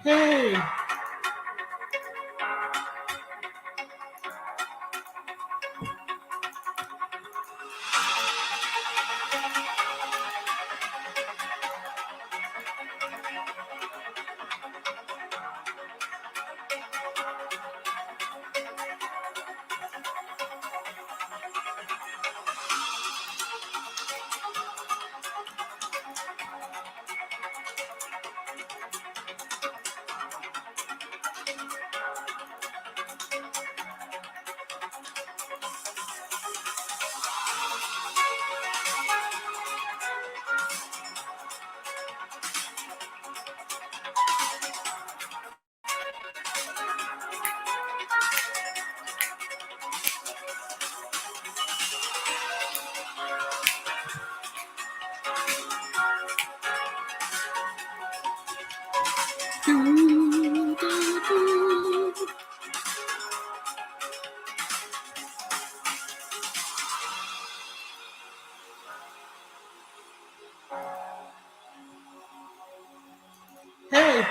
Hey. Hey.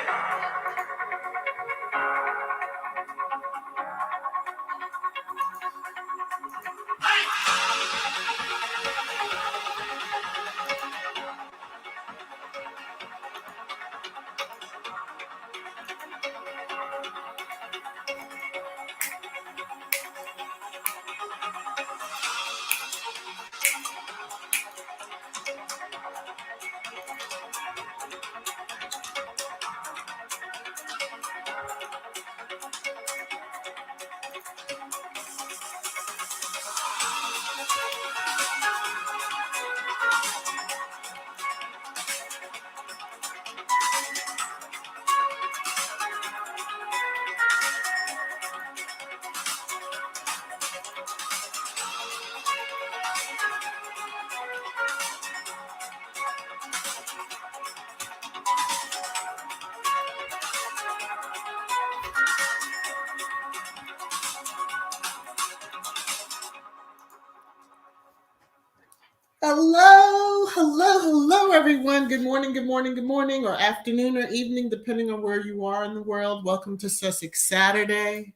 Hello, everyone. Good morning, or afternoon or evening, depending on where you are in the world. Welcome to Sussex Saturday.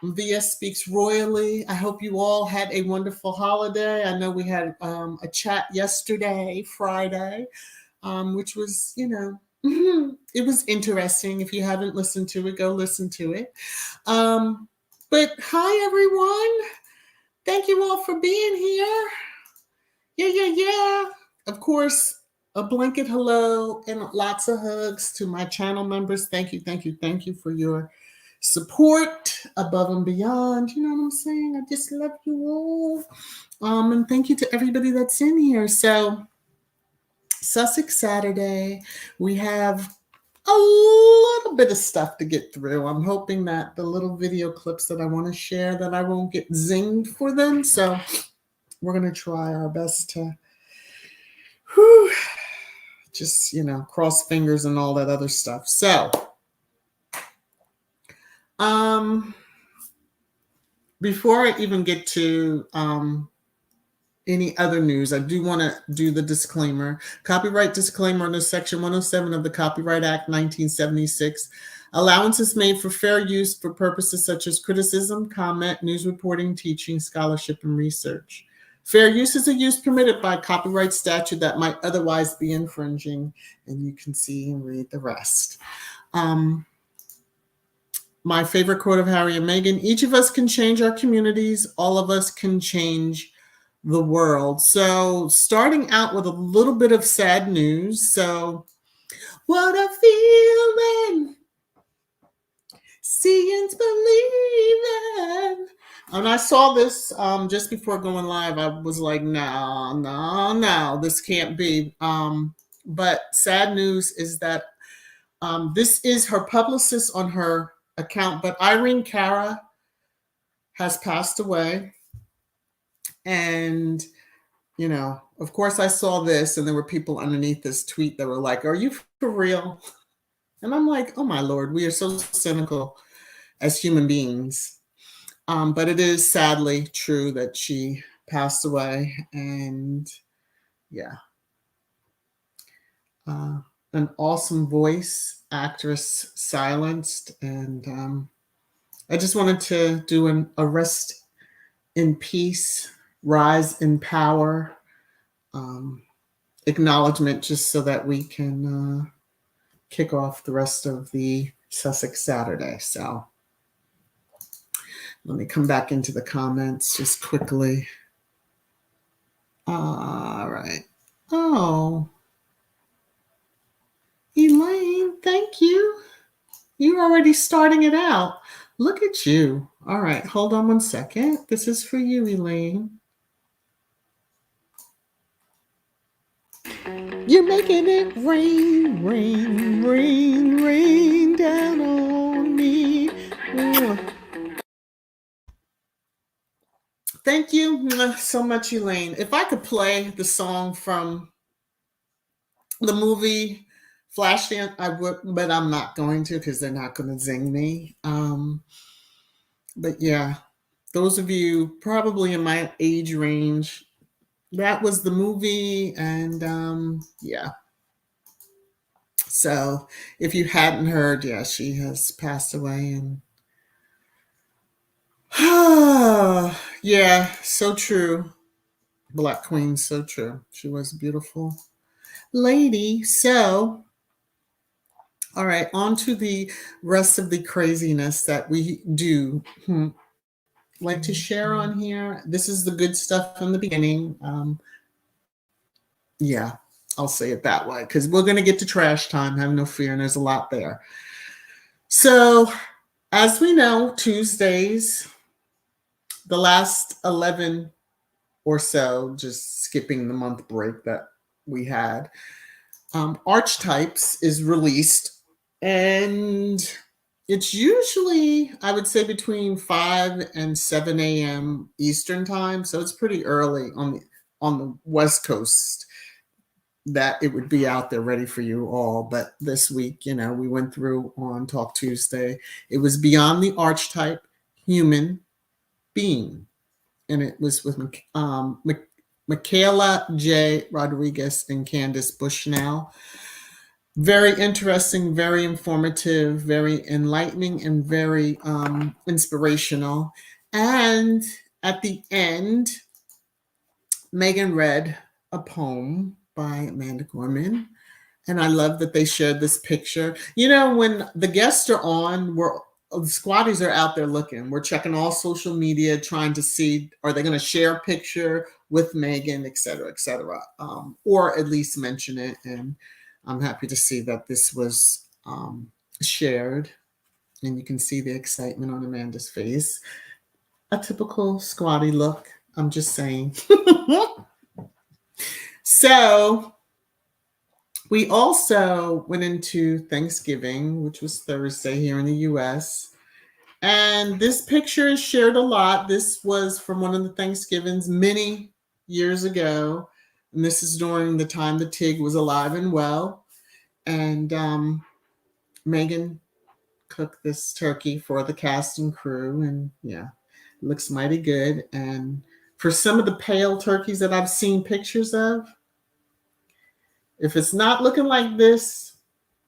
VS Speaks Royally. I hope you all had a wonderful holiday. I know we had a chat yesterday, Friday, which was, it was interesting. If you haven't listened to it, go listen to it. But hi, everyone. Thank you all for being here. Yeah. Of course, a blanket hello and lots of hugs to my channel members. Thank you for your support above and beyond. You know what I'm saying? I just love you all. And thank you to everybody that's in here. So, Sussex Saturday, we have a little bit of stuff to get through. I'm hoping that the little video clips that I want to share, that I won't get zinged for them. So we're going to try our best to just, cross fingers and all that other stuff. So, before I even get to any other news, I do want to do the disclaimer. Copyright disclaimer under Section 107 of the Copyright Act 1976. Allowance is made for fair use for purposes such as criticism, comment, news reporting, teaching, scholarship, and research. Fair use is a use permitted by copyright statute that might otherwise be infringing, and you can see and read the rest. My favorite quote of Harry and Meghan: each of us can change our communities, all of us can change the world. So starting out with a little bit of sad news. So, what a feeling, seeing's believing, When I saw this just before going live, I was like, no, no, no, this can't be. But sad news is that this is her publicist on her account, but Irene Cara has passed away. And, of course, I saw this, and there were people underneath this tweet that were like, are you for real? And I'm like, oh my Lord, we are so cynical as human beings. But it is sadly true that she passed away. And yeah, an awesome voice, actress silenced. And I just wanted to do a rest in peace, rise in power, acknowledgement, just so that we can kick off the rest of the Sussex Saturday. So let me come back into the comments just quickly. All right. Oh, Elaine, thank you. You're already starting it out. Look at you. All right, hold on one second. This is for you, Elaine. You're making it rain, rain, rain, rain down on me. Thank you so much, Elaine. If I could play the song from the movie Flashdance, I would, but I'm not going to because they're not going to zing me. But yeah, those of you probably in my age range, that was the movie. And yeah. So if you hadn't heard, yeah, she has passed away. And yeah, so true. Black Queen, so true. She was a beautiful lady. So, all right, on to the rest of the craziness that we do like to share on here. This is the good stuff from the beginning. Yeah, I'll say it that way because we're going to get to trash time. Have no fear, and there's a lot there. So, as we know, Tuesdays, the last 11 or so, just skipping the month break that we had, Archetypes is released, and it's usually, I would say, between 5 and 7 a.m. Eastern time, so it's pretty early on the West Coast that it would be out there ready for you all. But this week, we went through on Talk Tuesday. It was Beyond the Archetype, Human Being, and it was with Michaela J. Rodriguez and Candace Bushnell. Very interesting, very informative, very enlightening, and very inspirational. And at the end, Meghan read a poem by Amanda Gorman. And I love that they shared this picture. When the guests are on, the squaddies are out there looking. We're checking all social media, trying to see, are they going to share a picture with Meghan, et cetera, or at least mention it. And I'm happy to see that this was shared. And you can see the excitement on Amanda's face. A typical squaddie look, I'm just saying. So we also went into Thanksgiving, which was Thursday here in the U.S. And this picture is shared a lot. This was from one of the Thanksgivings many years ago. And this is during the time the Tig was alive and well. And Meghan cooked this turkey for the cast and crew. And yeah, it looks mighty good. And for some of the pale turkeys that I've seen pictures of, if it's not looking like this,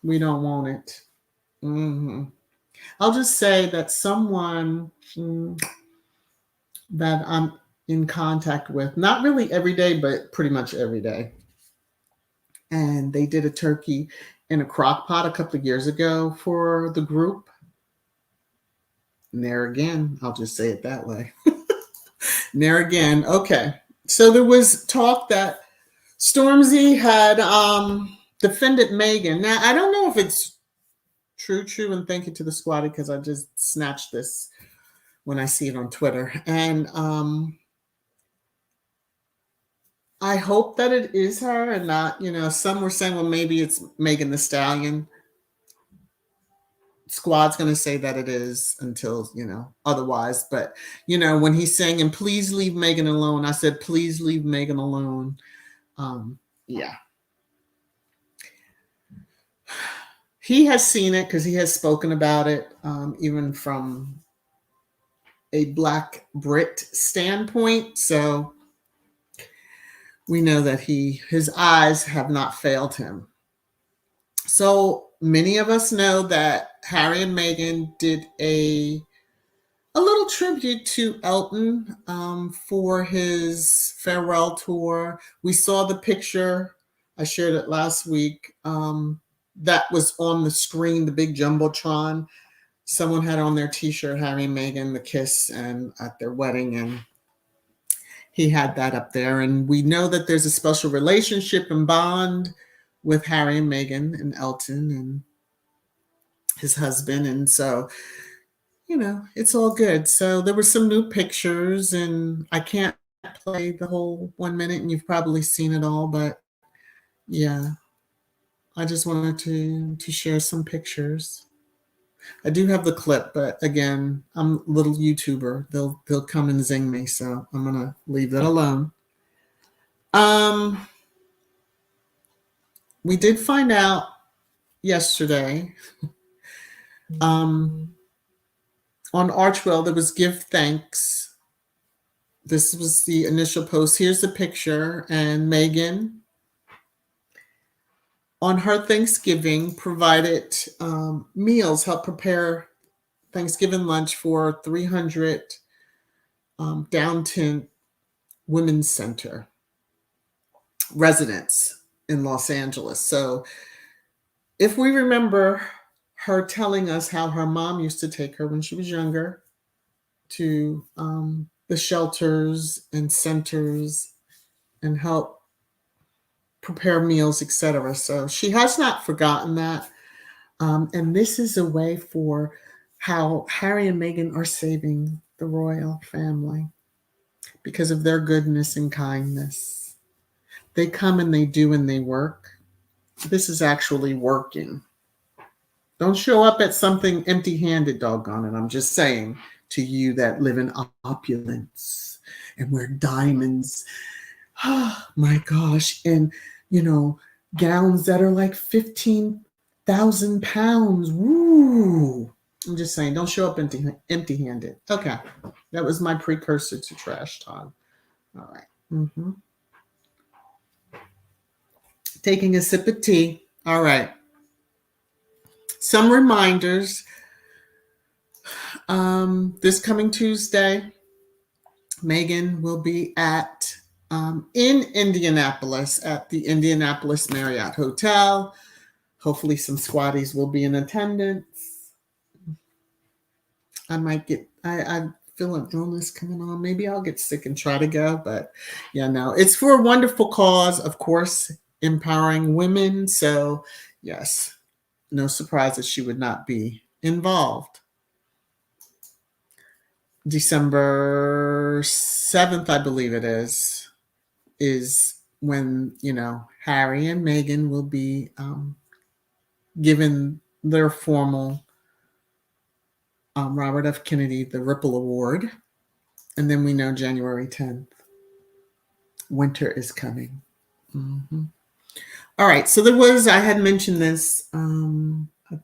we don't want it. I'll just say that someone that I'm in contact with, not really every day, but pretty much every day. And they did a turkey in a crock pot a couple of years ago for the group. And there again, I'll just say it that way. There again. Okay. So there was talk that Stormzy had defended Meghan. Now, I don't know if it's true, and thank you to the squaddie because I just snatched this when I see it on Twitter. And I hope that it is her and not, some were saying, well, maybe it's Megan Thee Stallion. Squad's going to say that it is until, otherwise. But, when he's saying, please leave Megan alone, I said, please leave Megan alone. Yeah. He has seen it because he has spoken about it, even from a Black Brit standpoint. So we know that his eyes have not failed him. So many of us know that Harry and Meghan did a little tribute to Elton for his farewell tour. We saw the picture. I shared it last week. That was on the screen, the big jumbotron. Someone had on their T-shirt, Harry and Meghan, the kiss, and at their wedding, and he had that up there. And we know that there's a special relationship and bond with Harry and Meghan and Elton and his husband. And so, it's all good. So there were some new pictures, and I can't play the whole 1 minute, and you've probably seen it all, but yeah, I just wanted to share some pictures. I do have the clip, but again, I'm a little YouTuber. They'll come and zing me, so I'm gonna leave that alone. We did find out yesterday on Archwell there was give thanks. This was the initial post. Here's the picture, and Meghan on her Thanksgiving provided meals, helped prepare Thanksgiving lunch for 300 Downton Women's Center residents in Los Angeles. So if we remember her telling us how her mom used to take her when she was younger to the shelters and centers and help prepare meals, etc. So she has not forgotten that. And this is a way for how Harry and Meghan are saving the royal family because of their goodness and kindness. They come and they do and they work. This is actually working. Don't show up at something empty-handed, doggone it. I'm just saying to you that live in opulence and wear diamonds. Oh my gosh. And, gowns that are like 15,000 pounds. Woo. I'm just saying, don't show up empty-handed. Okay. That was my precursor to trash talk. All right. Mm-hmm. Taking a sip of tea. All right. Some reminders. This coming Tuesday, Meghan will be in Indianapolis at the Indianapolis Marriott Hotel. Hopefully some squaddies will be in attendance. I might I feel an illness coming on. Maybe I'll get sick and try to go, but yeah, no. It's for a wonderful cause, of course, empowering women. So yes, no surprise that she would not be involved. December 7th, I believe it is when, Harry and Meghan will be given their formal Robert F. Kennedy, the Ripple Award. And then we know January 10th, winter is coming. Mm-hmm. All right. So I had mentioned this, I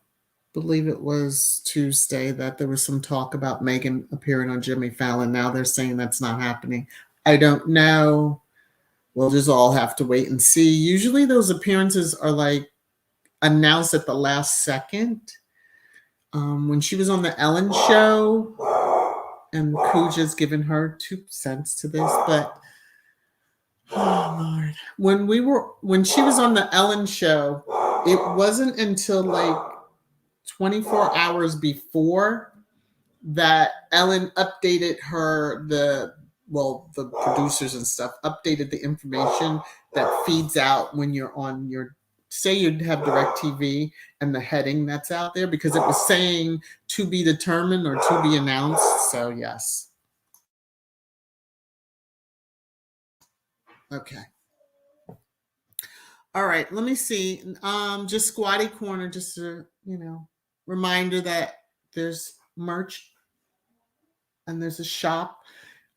believe it was Tuesday, that there was some talk about Meghan appearing on Jimmy Fallon. Now they're saying that's not happening. I don't know. We'll just all have to wait and see. Usually those appearances are like announced at the last second. When she was on the Ellen show, and Cuja's given her 2 cents to this, but oh Lord, when she was on the Ellen show, it wasn't until like 24 hours before that Ellen updated the producers and stuff updated the information that feeds out when you're on your say you'd have DirecTV and the heading that's out there, because it was saying to be determined or to be announced. So yes. Okay. All right. Let me see. Just Squaddie Corner, just a reminder that there's merch and there's a shop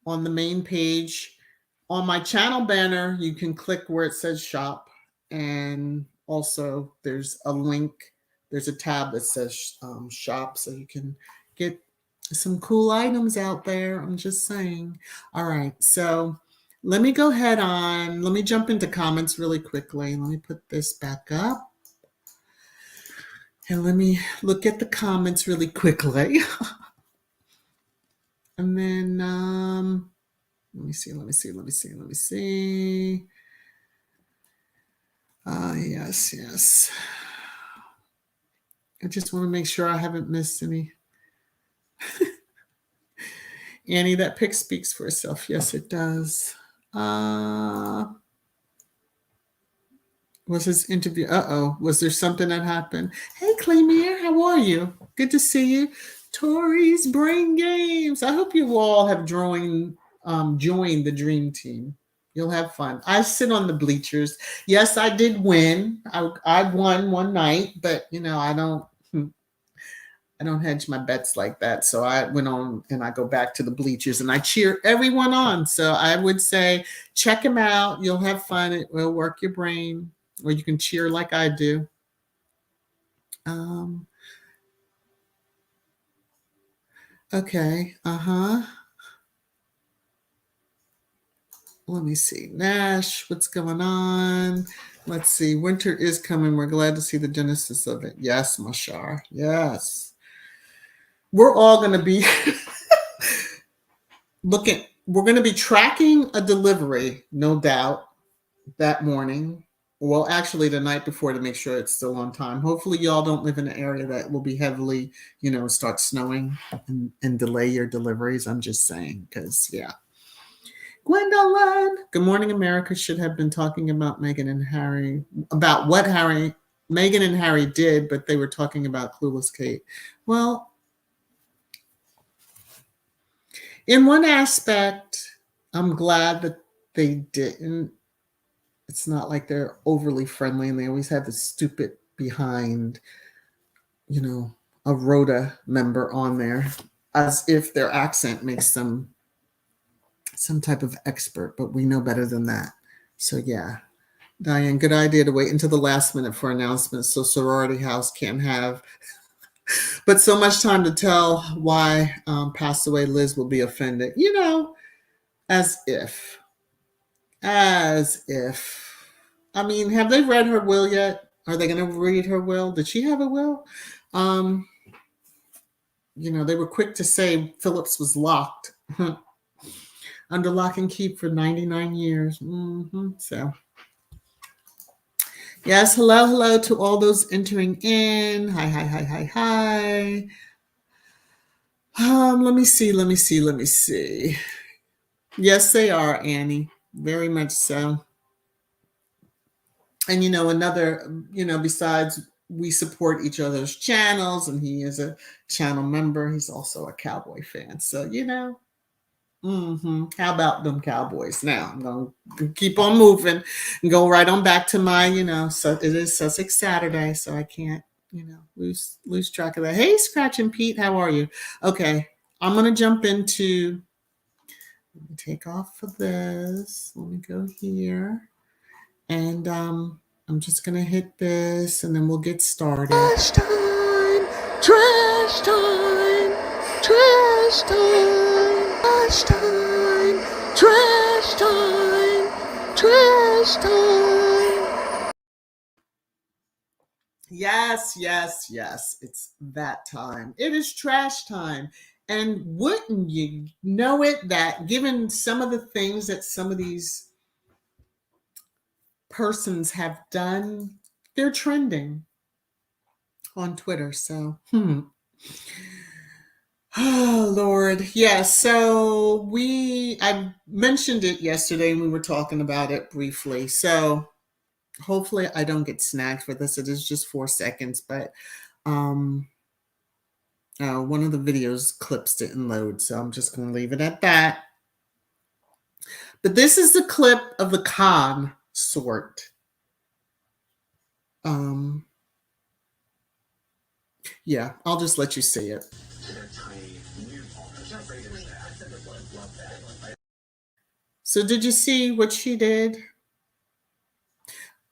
on the main page. On my channel banner, you can click where it says shop, and also there's a link. There's a tab that says shop, so you can get some cool items out there. I'm just saying. All right, so let me go ahead on. Let me jump into comments really quickly. Let me put this back up. And let me look at the comments really quickly. And then let me see. Yes. I just want to make sure I haven't missed any. Annie, that pic speaks for itself. Yes, it does. Was his interview? Was there something that happened? Hey, Claymere, how are you? Good to see you. Tori's Brain Games. I hope you all have joined the Dream Team. You'll have fun. I sit on the bleachers. Yes, I did win. I won one night, but I don't hedge my bets like that. So I went on and I go back to the bleachers and I cheer everyone on. So I would say check them out. You'll have fun. It will work your brain, or you can cheer like I do. Okay. Let me see. Nash, what's going on? Let's see. Winter is coming. We're glad to see the genesis of it. Yes, Mashar. Yes. We're all going to be we're going to be tracking a delivery, no doubt, that morning. Well, actually the night before, to make sure it's still on time. Hopefully y'all don't live in an area that will be heavily, start snowing and delay your deliveries. I'm just saying, because yeah. Gwendolyn, Good Morning America should have been talking about Meghan and Harry, about what Meghan and Harry did, but they were talking about Clueless Kate. Well, in one aspect, I'm glad that they didn't. It's not like they're overly friendly and they always have the stupid behind, a Rhoda member on there, as if their accent makes them some type of expert, but we know better than that. So yeah, Diane, good idea to wait until the last minute for announcements so sorority house can have but so much time to tell why passed away Liz will be offended. As if. I mean, have they read her will yet? Are they going to read her will? Did she have a will? They were quick to say Phillips was locked under lock and keep for 99 years. So, yes, hello to all those entering in. Hi. Let me see. Yes, they are, Annie. Very much so. And another, besides we support each other's channels, and he is a channel member, he's also a Cowboy fan. So, how about them Cowboys? Now I'm going to keep on moving and go right on back to my, so it is Sussex Saturday, so I can't, lose track of that. Hey, Scratch and Pete, how are you? Okay, I'm going to jump into, let me take off of this. Let me go here. And I'm just going to hit this and then we'll get started. Trash time! Trash time! Trash time! Trash time! Trash time! Trash time! Yes. It's that time. It is trash time. And wouldn't you know it, that given some of the things that some of these persons have done, they're trending on Twitter. So, oh Lord, yes. So I mentioned it yesterday and we were talking about it briefly. So Hopefully I don't get snagged for this. It is just 4 seconds, but one of the videos clips didn't load, so I'm just going to leave it at that. But this is the clip of the consort. Yeah, I'll just let you see it. So did you see what she did?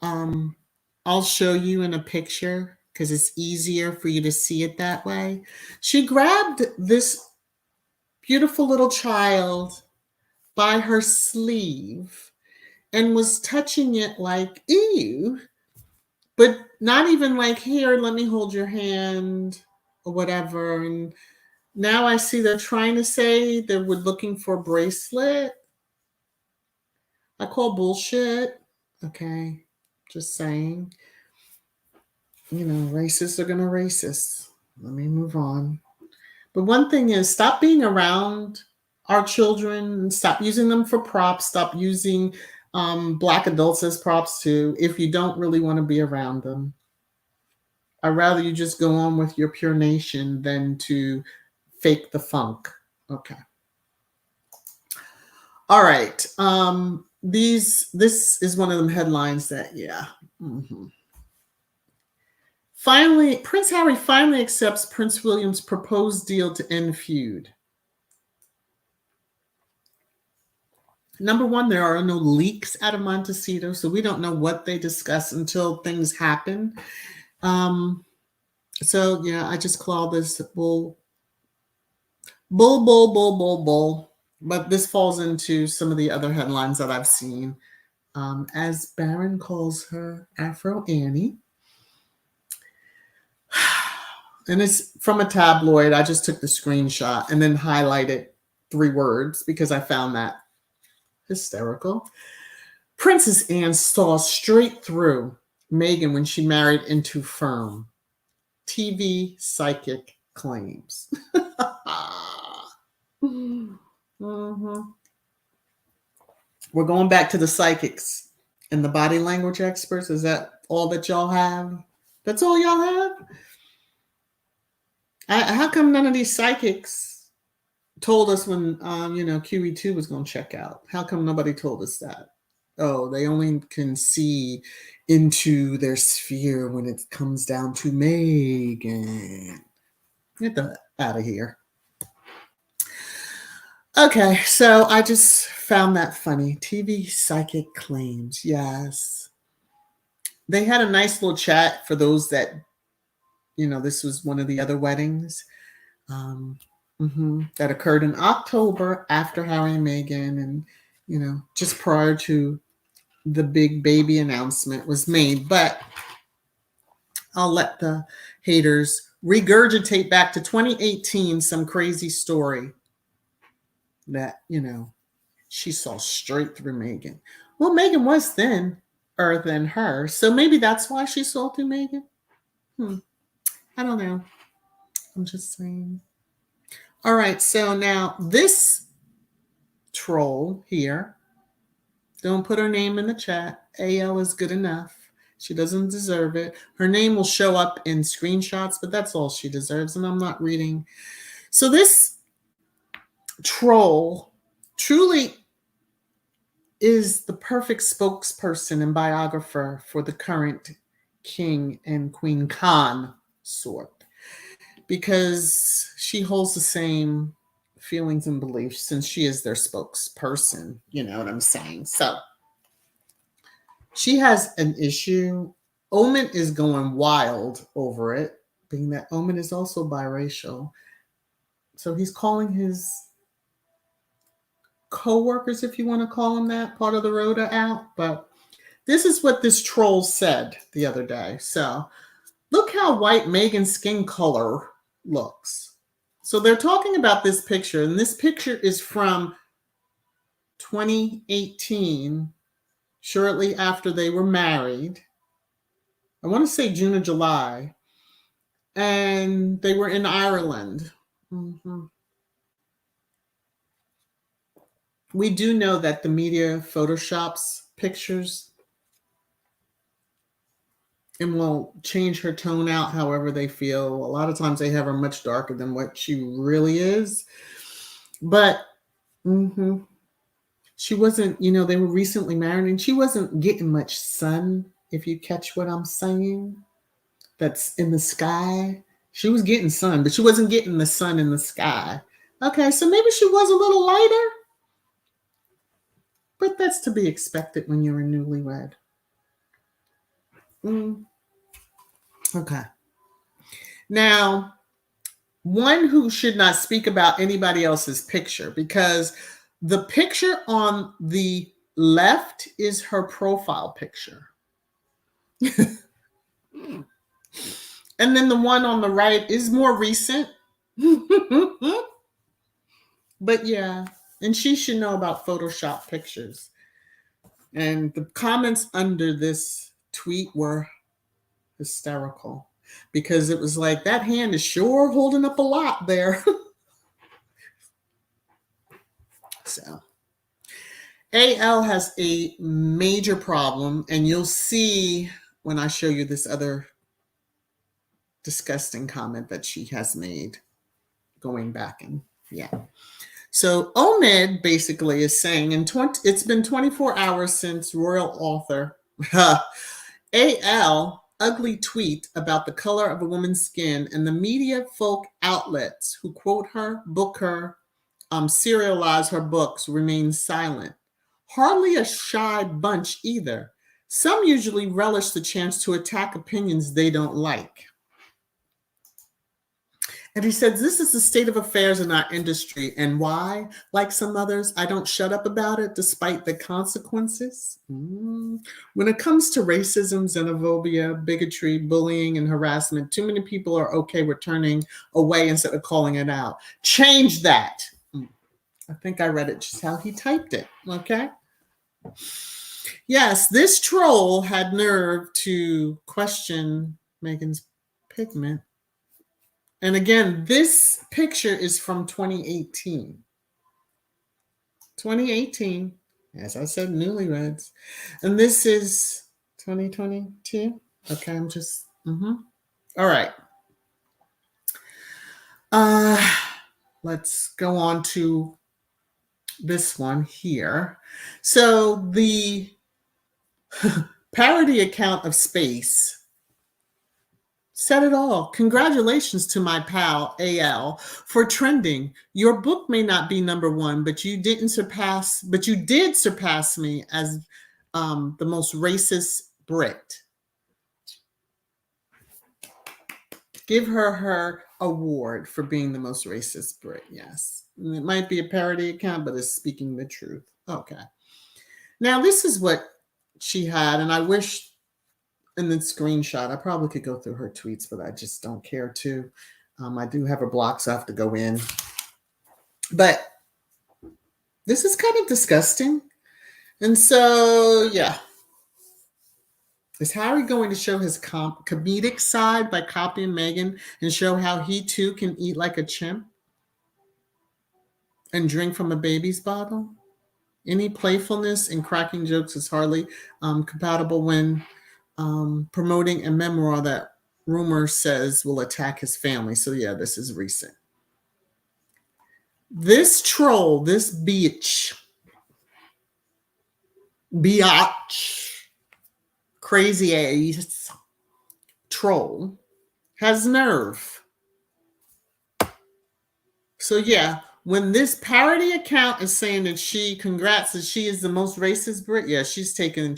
I'll show you in a picture because it's easier for you to see it that way. She grabbed this beautiful little child by her sleeve and was touching it like, ew, but not even like, here, let me hold your hand or whatever. And now I see they're trying to say they were looking for a bracelet. I call bullshit. Okay, just saying. You know, racists are going to racist. Let me move on. But one thing is, stop being around our children. Stop using them for props. Stop using Black adults as props too if you don't really want to be around them. I'd rather you just go on with your pure nation than to fake the funk. Okay. All right. This is one of them headlines that, yeah. Mm-hmm. Finally, Prince Harry finally accepts Prince William's proposed deal to end feud. Number one, there are no leaks out of Montecito, so we don't know what they discuss until things happen. So yeah, I just call this bull. But this falls into some of the other headlines that I've seen. As Barron calls her, Afro Annie. And it's from a tabloid. I just took the screenshot and then highlighted 3 words because I found that hysterical. Princess Anne saw straight through Meghan when she married into firm. TV psychic claims. Mm-hmm. We're going back to the psychics and the body language experts. Is that all that y'all have? That's all y'all have? How come none of these psychics told us when QE2 was going to check out? How come nobody told us that? Oh, they only can see into their sphere when it comes down to Meghan. Get that out of here. Okay, so I just found that funny. TV psychic claims. Yes. They had a nice little chat for those that, this was one of the other weddings that occurred in October after Harry and Meghan, and, just prior to the big baby announcement was made. But I'll let the haters regurgitate back to 2018, some crazy story that, she saw straight through Meghan. Well, Meghan was thinner than her, so maybe that's why she saw through Meghan. I don't know. I'm just saying. All right, so now this troll here, don't put her name in the chat. AL is good enough. She doesn't deserve it. Her name will show up in screenshots, but that's all she deserves, and I'm not reading. So this troll truly is the perfect spokesperson and biographer for the current king and queen consort, because she holds the same feelings and beliefs since she is their spokesperson. You know what I'm saying? So she has an issue. Omen is going wild over it, being that Omen is also biracial. So he's calling his co-workers, if you want to call them that, part of the rota out. But this is what this troll said the other day. So look how white Meghan's skin color looks. So they're talking about this picture, and this picture is from 2018, shortly after they were married. I want to say June or July. And they were in Ireland. We do know that the media photoshops pictures and will change her tone out however they feel. A lot of times they have her much darker than what she really is. But she wasn't, they were recently married and she wasn't getting much sun, if you catch what I'm saying. That's in the sky. She was getting sun, but she wasn't getting the sun in the sky. Okay, so maybe she was a little lighter, but that's to be expected when you're a newlywed. Okay. Now, one who should not speak about anybody else's picture, because the picture on the left is her profile picture. And then the one on the right is more recent. But yeah, and she should know about Photoshop pictures. And the comments under this tweet were hysterical because it was like, that hand is sure holding up a lot there. So AL has a major problem, and you'll see when I show you this other disgusting comment that she has made going back. And yeah. So Omid basically is saying, it's been 24 hours since royal author AL ugly tweet about the color of a woman's skin, and the media folk outlets who quote her, book her, serialize her books remain silent. Hardly a shy bunch either. Some usually relish the chance to attack opinions they don't like. And he says, this is the state of affairs in our industry. And why? Like some others, I don't shut up about it despite the consequences. When it comes to racism, xenophobia, bigotry, bullying, and harassment, too many people are okay with turning away instead of calling it out. Change that. I think I read it just how he typed it. Okay. Yes, this troll had nerve to question Meghan's pigment. And again, this picture is from 2018. 2018, as I said, newlyweds. And this is 2022. Okay, I'm just, all right. Let's go on to this one here. So the parody account of Space said it all. Congratulations to my pal AL for trending. Your book may not be number one, but you did surpass me as the most racist Brit. Give her award for being the most racist Brit. Yes. And it might be a parody account, but it's speaking the truth. Okay. Now, this is what she had, and I wish in the screenshot, I probably could go through her tweets, but I just don't care to. I do have her blocked, so I have to go in. But this is kind of disgusting. And so, yeah. Is Harry going to show his comedic side by copying Meghan and show how he too can eat like a chimp and drink from a baby's bottle? Any playfulness and cracking jokes is hardly compatible when promoting a memoir that rumor says will attack his family. So yeah, this is recent. This troll, this biatch, crazy ass troll has nerve. So yeah, when this parody account is saying that congrats that she is the most racist Brit, yeah, she's taking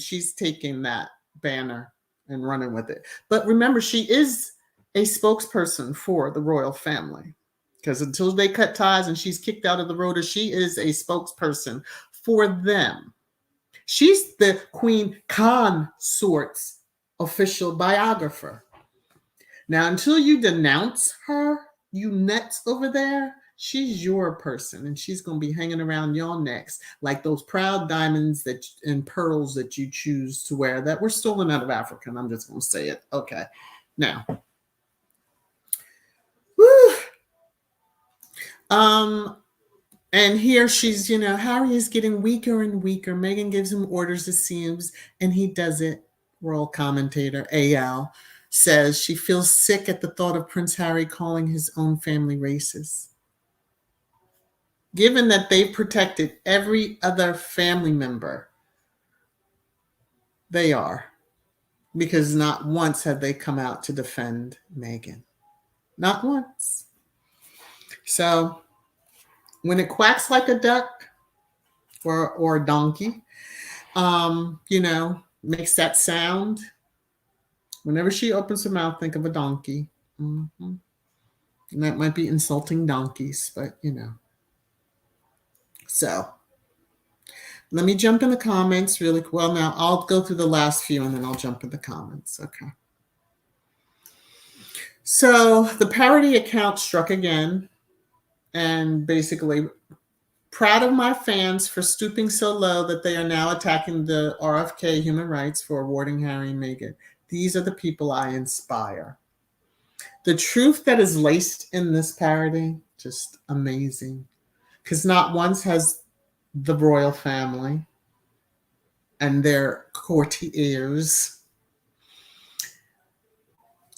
that banner and running with it. But remember, she is a spokesperson for the royal family, because until they cut ties and she's kicked out of the rota, she is a spokesperson for them. She's the Queen Consort's official biographer. Now, until you denounce her, you nuts over there, she's your person, and she's going to be hanging around your necks like those proud diamonds and pearls that you choose to wear that were stolen out of Africa. And I'm just going to say it. Okay. Now, and here she's, Harry is getting weaker and weaker. Meghan gives him orders, it seems, and he does it royal commentator AL, says she feels sick at the thought of Prince Harry calling his own family racist. Given that they've protected every other family member, they are. Because not once have they come out to defend Meghan. Not once. So when it quacks like a duck or a donkey, makes that sound. Whenever she opens her mouth, think of a donkey. Mm-hmm. And that might be insulting donkeys, but So let me jump in the comments really quick. Well, now I'll go through the last few and then I'll jump in the comments. Okay. So the parody account struck again, and basically, proud of my fans for stooping so low that they are now attacking the RFK human rights for awarding Harry and Meghan. These are the people I inspire. The truth that is laced in this parody, just amazing. Because not once has the royal family and their courtiers,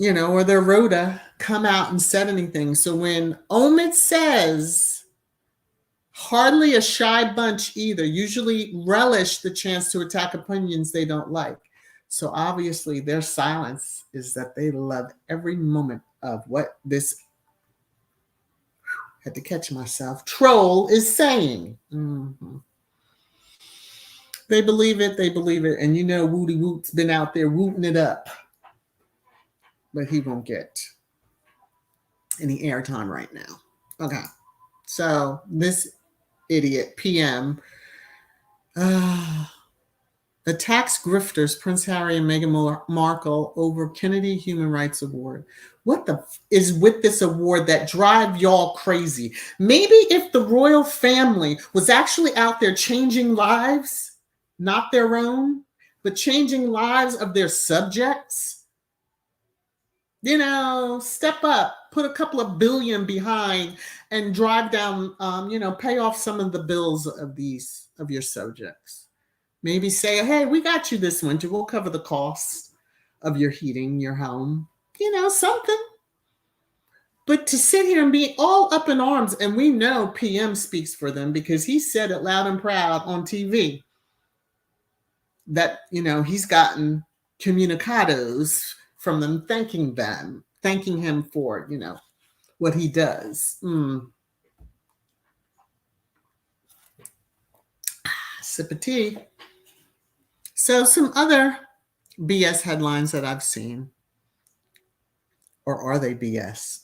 or their Rhoda come out and said anything. So when Omid says, hardly a shy bunch either, usually relish the chance to attack opinions they don't like. So obviously their silence is that they love every moment of what this, had to catch myself, troll is saying. Mm-hmm. They believe it. And Woody Woot's been out there wooting it up. But he won't get any airtime right now. Okay. So this idiot, PM, attacks grifters Prince Harry and Meghan Markle over Kennedy Human Rights Award. What is with this award that drive y'all crazy? Maybe if the royal family was actually out there changing lives, not their own, but changing lives of their subjects, step up, put a couple of billion behind and drive down, pay off some of the bills of your subjects. Maybe say, hey, we got you this winter. We'll cover the cost of your heating, your home, something. But to sit here and be all up in arms, and we know PM speaks for them because he said it loud and proud on TV that, he's gotten communicados from them thanking him for, what he does. Sip of tea. So some other BS headlines that I've seen, or are they BS?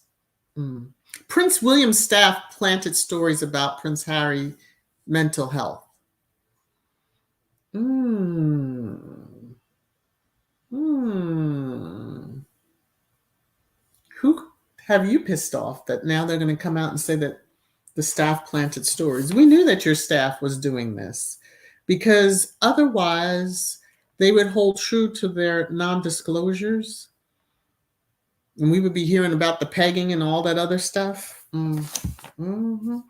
Prince William's staff planted stories about Prince Harry mental health. Who have you pissed off that now they're going to come out and say that the staff planted stories? We knew that your staff was doing this because otherwise they would hold true to their non-disclosures and we would be hearing about the pegging and all that other stuff. Because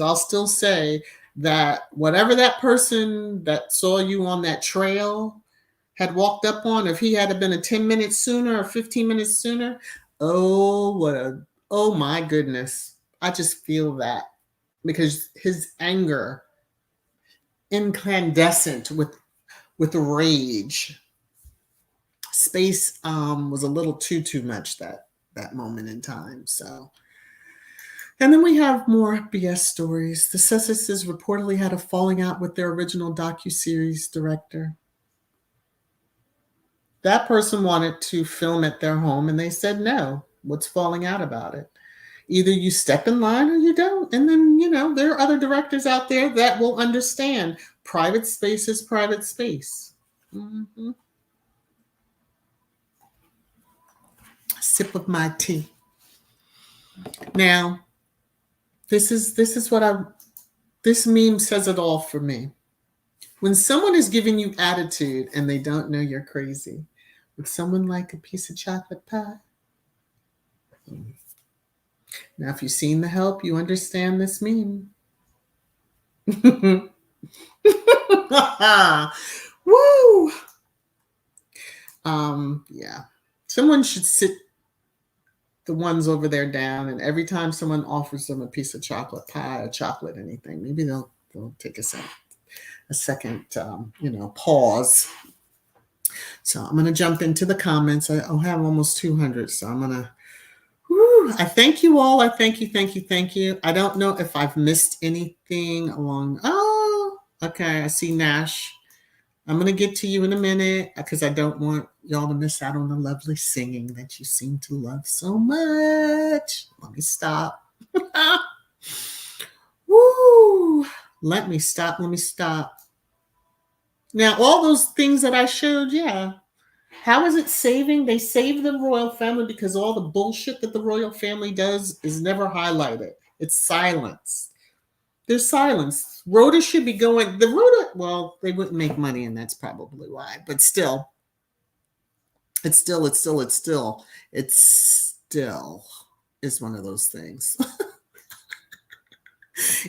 I'll still say that whatever that person that saw you on that trail had walked up on, if he had been 10 minutes sooner or 15 minutes sooner, oh my goodness. I just feel that because his anger, incandescent with rage, space was a little too much that moment in time. So, and then we have more BS stories. The Sussexes reportedly had a falling out with their original docuseries director. That person wanted to film at their home and they said no. What's falling out about it? Either you step in line or you don't. And then, there are other directors out there that will understand private space is private space. Mm-hmm. Sip of my tea. Now, this meme says it all for me. When someone is giving you attitude and they don't know you're crazy, would someone like a piece of chocolate pie? Now, if you've seen The Help, you understand this meme. Woo! Yeah. Someone should sit the ones over there down, and every time someone offers them a piece of chocolate pie or chocolate anything, maybe they'll take a second pause. So I'm gonna jump into the comments. I'll have almost 200, so I'm gonna. Whew, I thank you all. I thank you, thank you, thank you. I don't know if I've missed anything along. Oh, okay. I see Nash. I'm going to get to you in a minute because I don't want y'all to miss out on the lovely singing that you seem to love so much. Let me stop. Woo! Let me stop. Let me stop. Now, all those things that I showed, yeah. How is it saving? They save the royal family because all the bullshit that the royal family does is never highlighted. It's silence. There's silence. Rhoda should be going. The Rhoda, well, they wouldn't make money, and that's probably why. But still, it's still is one of those things.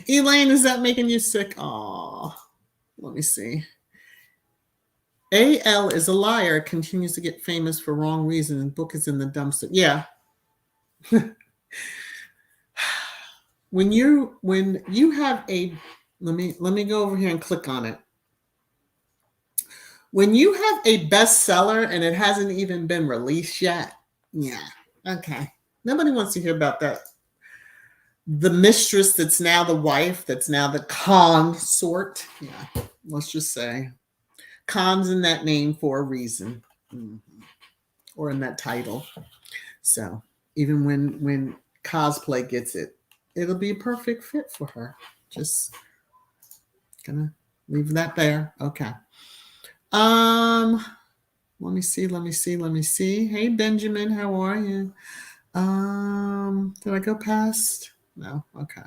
Elaine, is that making you sick? Oh, let me see. AL is a liar, continues to get famous for wrong reason, and book is in the dumpster. Yeah. when you have a let me go over here and click on it. When you have a bestseller and it hasn't even been released yet, yeah, okay. Nobody wants to hear about that. The mistress that's now the wife, that's now the consort. Yeah, let's just say. Con's in that name for a reason, or in that title. So even when cosplay gets it, it'll be a perfect fit for her. Just gonna leave that there. Okay. Let me see. Hey Benjamin, how are you? Did I go past? No, okay.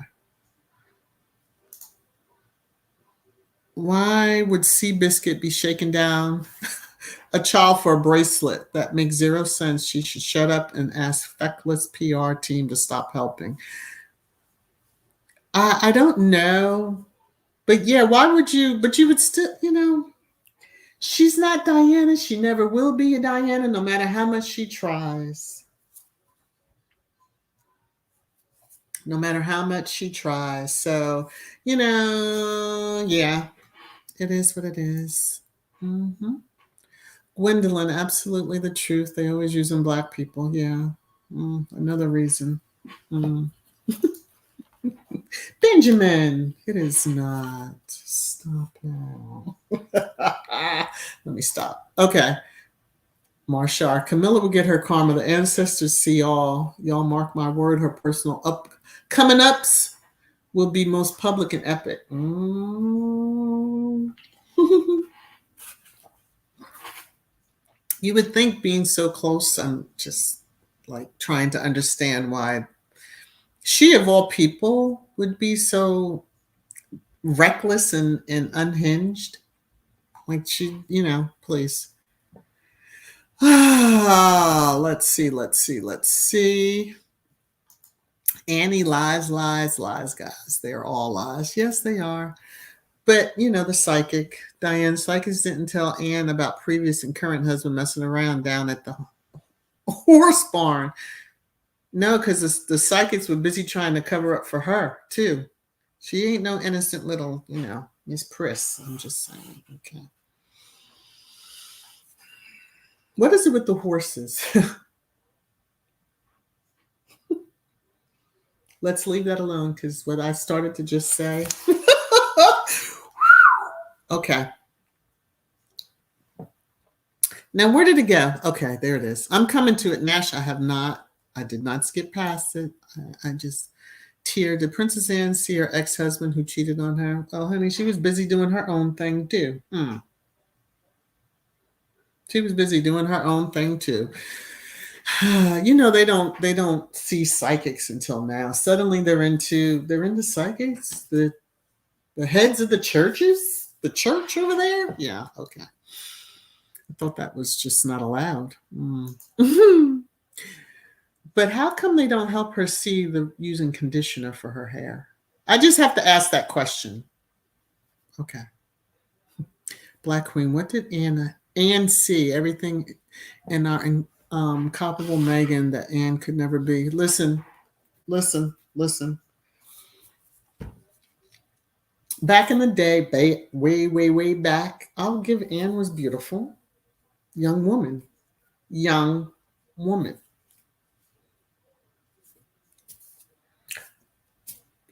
Why would Seabiscuit be shaking down a child for a bracelet? That makes zero sense. She should shut up and ask feckless PR team to stop helping. I don't know. But yeah, why would you? But you would still, she's not Diana. She never will be a Diana, no matter how much she tries. No matter how much she tries. So, yeah, it is what it is. Mm-hmm. Gwendolyn, absolutely the truth. They always using black people. Yeah. Another reason. Benjamin, it is not. Stop now. Let me stop. Okay. Marshar, Camilla will get her karma. The ancestors see all. Y'all mark my word. Her personal coming ups will be most public and epic. You would think being so close, I'm just like trying to understand why she of all people would be so reckless and unhinged. Like she, please. Let's see. Annie lies, guys. They're all lies. Yes, they are. But, the psychic, Diane Psychics didn't tell Anne about previous and current husband messing around down at the horse barn. No, because the psychics were busy trying to cover up for her, too. She ain't no innocent little, Miss Priss. I'm just saying. Okay. What is it with the horses? Let's leave that alone because what I started to just say. Okay. Now, where did it go? Okay, there it is. I'm coming to it. Nash, I did not skip past it. I just teared. Did Princess Anne see her ex-husband who cheated on her? Oh, honey, she was busy doing her own thing too. She was busy doing her own thing too. They don't see psychics until now. Suddenly they're into psychics. The heads of the churches, the church over there. Yeah, okay. I thought that was just not allowed. But how come they don't help her see the using conditioner for her hair? I just have to ask that question. Okay. Black Queen, what did Anne see? Everything. and our incomparable Meghan that Anne could never be. Listen, listen, listen. Back in the day, way, way, way back, I'll give Anne was beautiful. Young woman. Young woman.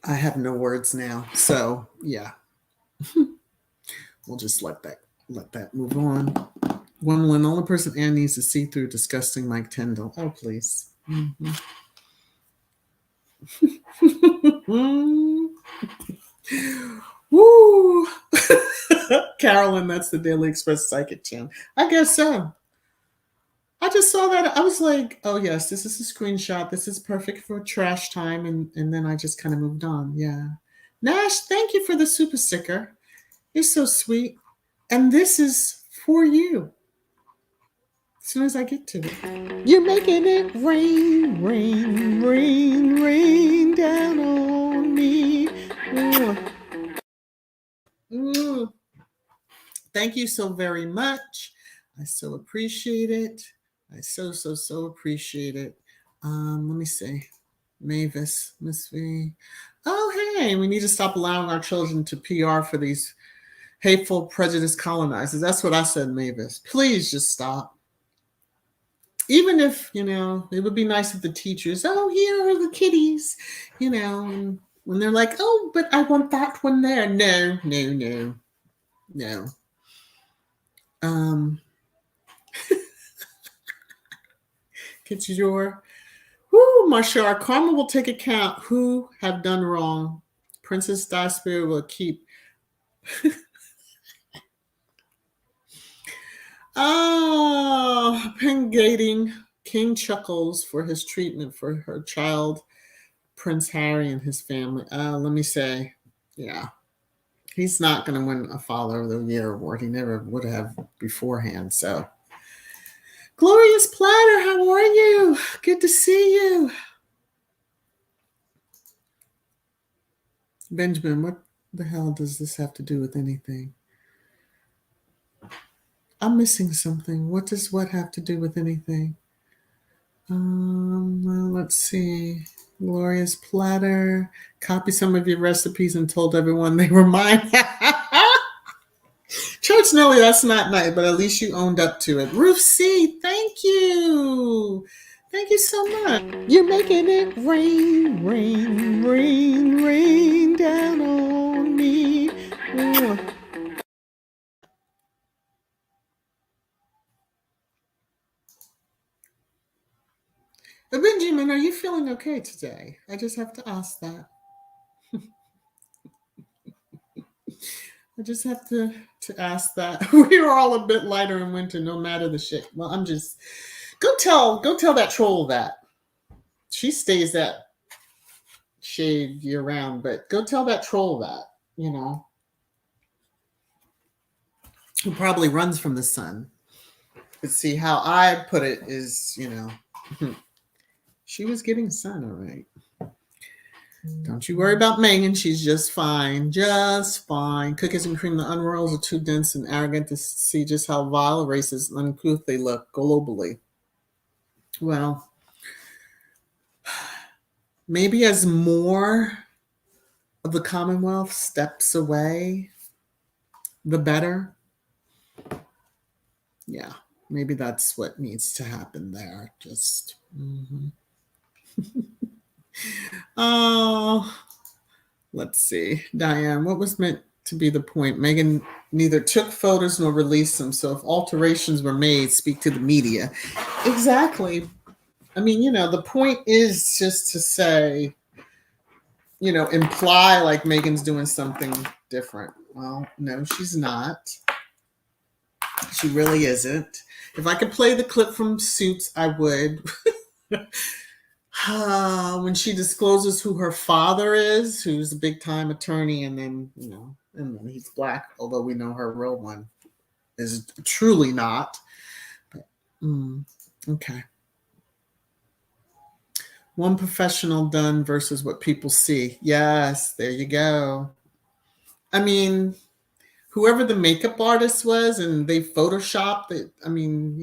I have no words now. So yeah. We'll just let that move on. Gwendolyn, the only person Anne needs to see through disgusting Mike Tyndall. Oh, please. Mm-hmm. Woo! Carolyn, that's the Daily Express Psychic channel. I guess so. I just saw that. I was like, oh, yes, this is a screenshot. This is perfect for trash time. And then I just kind of moved on. Yeah. Nash, thank you for the super sticker. You're so sweet. And this is for you. As soon as I get to it. You're making it rain, rain, rain, rain down on me. Thank you so very much. I so appreciate it. I so appreciate it. Let me see. Mavis, Miss V. Oh, hey, we need to stop allowing our children to PR for these hateful, prejudiced colonizers. That's what I said, Mavis. Please just stop. Even if, it would be nice if the teachers, oh, here are the kitties, and when they're like, oh, but I want that one there. No. Kitchador. Woo, Marshall, karma will take account who have done wrong. Princess Diaspora will keep. Oh, Pengating. King chuckles for his treatment for her child, Prince Harry and his family. Let me say, yeah, he's not going to win a Father of the Year award. He never would have beforehand. So, Glorious Platter, how are you? Good to see you. Benjamin, what the hell does this have to do with anything? I'm missing something. What does what have to do with anything? Well, let's see. Glorious Platter. Copy some of your recipes and told everyone they were mine. Church Nelly, that's not nice, but at least you owned up to it. Ruth C, thank you. Thank you so much. You're making it rain, rain, rain, rain down on me. Benjamin, are you feeling okay today? I just have to ask that. I just have to ask that. We are all a bit lighter in winter, no matter the shit. Well, I'm just go tell that troll that. She stays that shade year round, but go tell that troll that, who probably runs from the sun. But see how I put it is, she was getting sun, all right. Don't you worry about Meghan. She's just fine. Just fine. Cookies and cream, the unroyals are too dense and arrogant to see just how vile, racist, and uncouth they look globally. Well, maybe as more of the Commonwealth steps away, the better. Yeah, maybe that's what needs to happen there. Just... Oh, let's see. Diane, what was meant to be the point? Meghan neither took photos nor released them. So if alterations were made, speak to the media. Exactly. I mean, the point is just to say, imply like Meghan's doing something different. Well, no, she's not. She really isn't. If I could play the clip from Suits, I would. When she discloses who her father is, who's a big time attorney, and then and then he's black, although we know her real one is truly not. But, okay. One professional done versus what people see. Yes, there you go. I mean, whoever the makeup artist was, and they photoshopped it. I mean,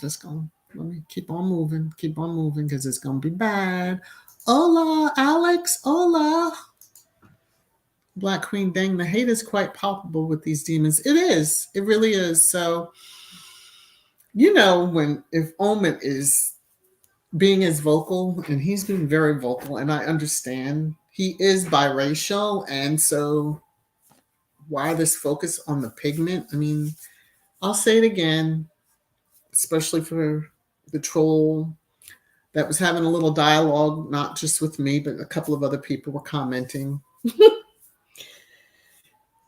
Just gonna let me keep on moving, because it's gonna be bad. Hola, Alex. Hola. Black Queen, dang, the hate is quite palpable with these demons. It is. It really is. So, if Omen is being as vocal, and he's been very vocal, and I understand he is biracial, and so why this focus on the pigment? I mean, I'll say it again, especially for the troll that was having a little dialogue, not just with me, but a couple of other people were commenting.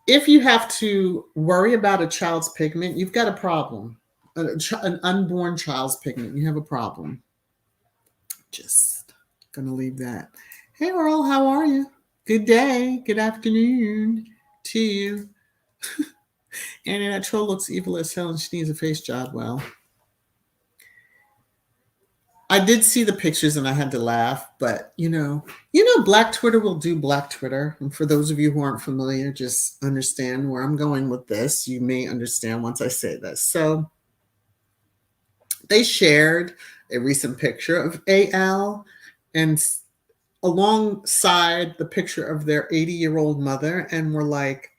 If you have to worry about a child's pigment, you've got a problem. An unborn child's pigment, you have a problem. Just gonna leave that. Hey, Earl, how are you? Good day, good afternoon to you. And that troll looks evil as hell, and she needs a face job. Well, I did see the pictures and I had to laugh, but Black Twitter will do Black Twitter. And for those of you who aren't familiar, just understand where I'm going with this. You may understand once I say this. So they shared a recent picture of AL, and alongside the picture of their 80-year-old mother, and were like,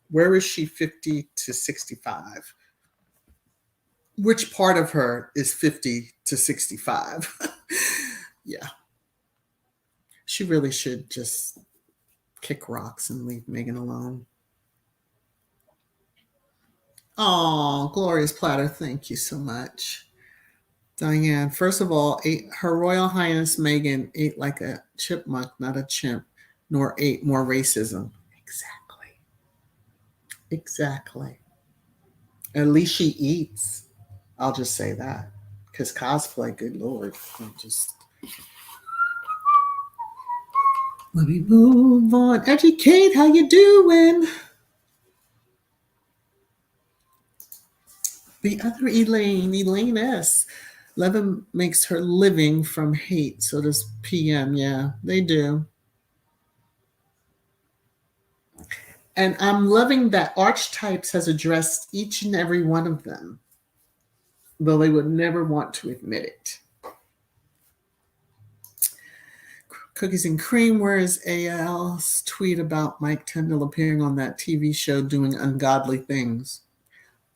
where is she 50 to 65? Which part of her is 50 to 65? Yeah. She really should just kick rocks and leave Meghan alone. Oh, Glorious Platter, thank you so much. Diane, first of all, Her Royal Highness Meghan ate like a chipmunk, not a chimp, nor ate more racism. Exactly. At least she eats. I'll just say that. Because cosplay, good Lord. Let me move on. Educate, how you doing? The other Elaine S. Levin makes her living from hate. So does PM. Yeah, they do. And I'm loving that Archetypes has addressed each and every one of them, though they would never want to admit it. Cookies and Cream, where is AL's tweet about Mike Tyndall appearing on that TV show doing ungodly things?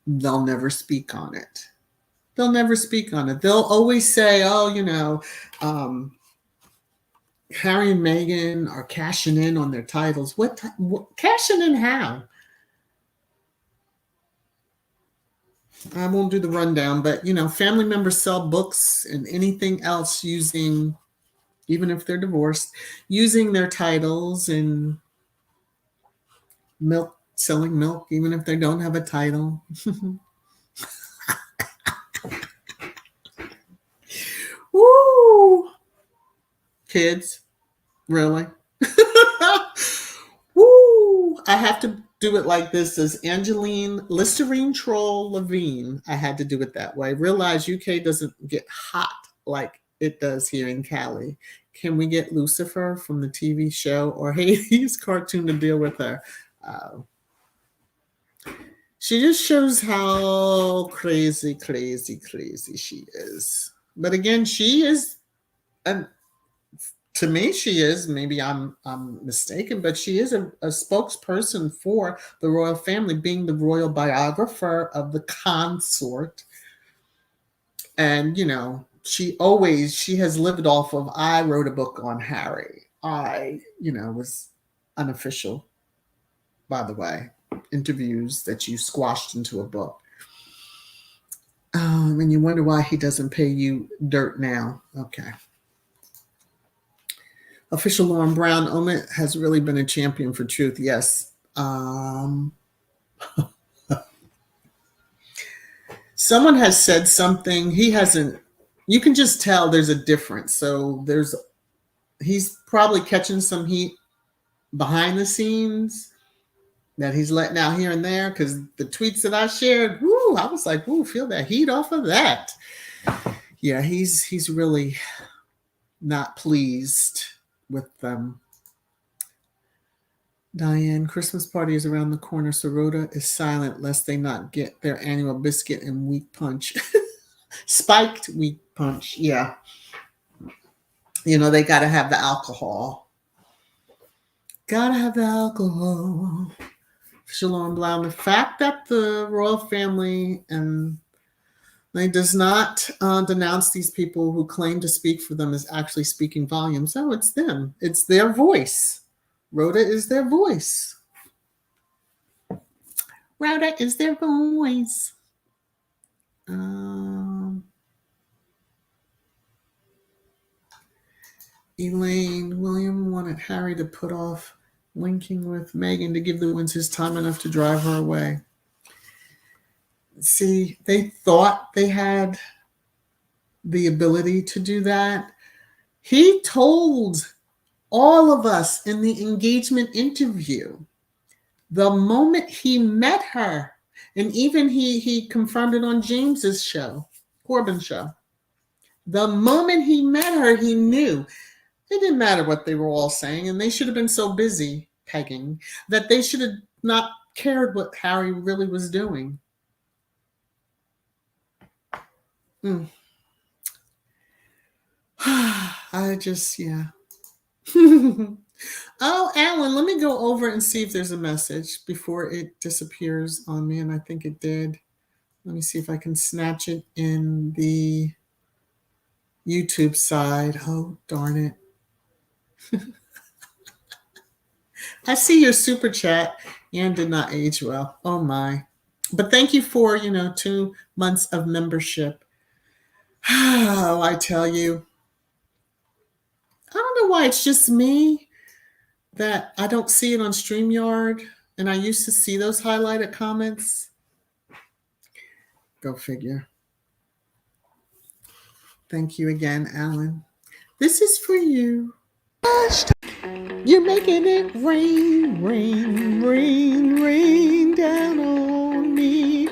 They'll never speak on it. They'll always say, Harry and Meghan are cashing in on their titles. What cashing in how? I won't do the rundown, but family members sell books and anything else using, even if they're divorced, using their titles, and selling milk, even if they don't have a title. Woo! Kids, really? Woo! I have to do it like this as Listerine Troll Levine. I had to do it that way. Realize UK doesn't get hot like it does here in Cali. Can we get Lucifer from the TV show or Hades cartoon to deal with her? She just shows how crazy she is. But again, she is, and to me, she is, maybe I'm mistaken, but she is a spokesperson for the royal family, being the royal biographer of the consort. And, she has lived off of, I wrote a book on Harry. I, was unofficial, by the way, interviews that you squashed into a book. And you wonder why he doesn't pay you dirt now. Okay. Official Lauren Brown, Omid has really been a champion for truth. Yes. Someone has said something. He hasn't. You can just tell there's a difference. So he's probably catching some heat behind the scenes that he's letting out here and there, because the tweets that I shared, woo, I was like, woo, feel that heat off of that. Yeah, he's really not pleased with them. Diane, Christmas party is around the corner, so Rhoda is silent lest they not get their annual biscuit and wheat punch. Spiked wheat punch, yeah. You know, they got to have the alcohol. Gotta have the alcohol. Shalom Blau. The fact that the royal family and they does not denounce these people who claim to speak for them is actually speaking volumes. No, it's them. It's their voice. Rhoda is their voice. Rhoda is their voice. Elaine, William wanted Harry to put off linking with Meghan to give the Windsors time enough to drive her away. See, they thought they had the ability to do that. He told all of us in the engagement interview, the moment he met her, and even he confirmed it on James's show, Corbin's show. The moment he met her, he knew. It didn't matter what they were all saying, and they should have been so busy pegging that they should have not cared what Harry really was doing. I just, yeah. Oh, Alan, let me go over and see if there's a message before it disappears on me, and I think it did. Let me see if I can snatch it in the YouTube side. Oh, darn it. I see your super chat. Anne did not age well. Oh, my. But thank you for, 2 months of membership. Oh, I tell you. I don't know why it's just me that I don't see it on StreamYard, and I used to see those highlighted comments. Go figure. Thank you again, Alan. This is for you. You're making it rain, rain, rain, rain down on me.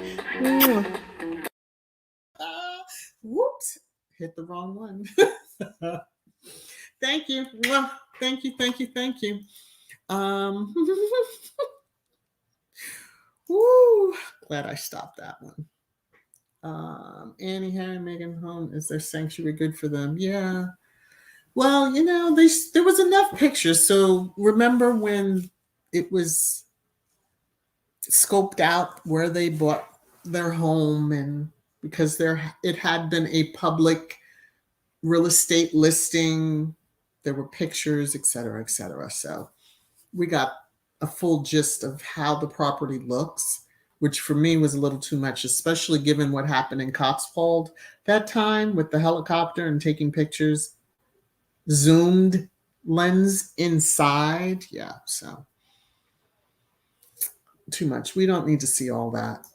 Whoops. Hit the wrong one. Thank you. Well, thank you, thank you, thank you. Woo, glad I stopped that one. Annie, Harry, Meghan home is their sanctuary good for them? Yeah. Well, there was enough pictures. So remember when it was scoped out where they bought their home, and because it had been a public real estate listing, there were pictures, et cetera, et cetera. So we got a full gist of how the property looks, which for me was a little too much, especially given what happened in Cotswold that time with the helicopter and taking pictures, zoomed lens inside. Yeah, so too much. We don't need to see all that.